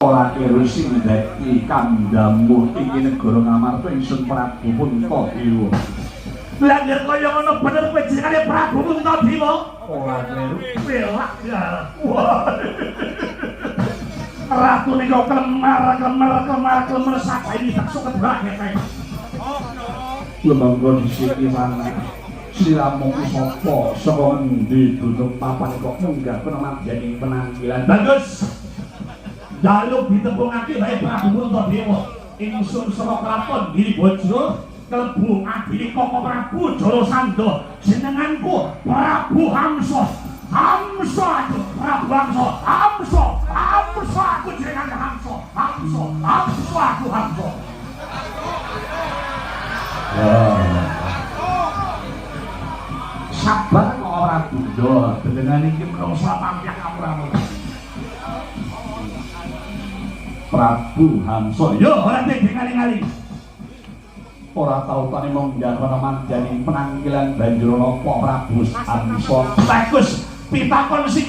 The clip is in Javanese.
ora kira sing dadi kandamu ing negara Ngamarta ingsun Prabu Puntadewa. Lah yen kaya ngono bener kowe jenenge Prabu Puntadewa. Ora kleru. Welak ya. Ratu nika klemar sabaini tak suket banget kae. Lemangga disiki mana? Sliramu ku sapa? Saka endi duduk papan kok munggah kena manjani penampilan. Bagus. Jaluk ditembungake bae Prabu Puntadewa. Ingsun saka kraton Giribajra klebu adine Koko Prabu Jarasandha. Jenenganku Prabu Hamsa. Hamsa aku Prabu Hamsa. Hamsa aku jenengan Hamsa. Hamsa aku Hamsa. Sabar kok ora budha, dengan iki mrasa pamyah kamramu. Prabu Hamsa, Yo ora dengali-ngali. ora tau tani munggah ana manjani penanggilan banjur napa Prabu Hamsa. Bagus, pitakon sing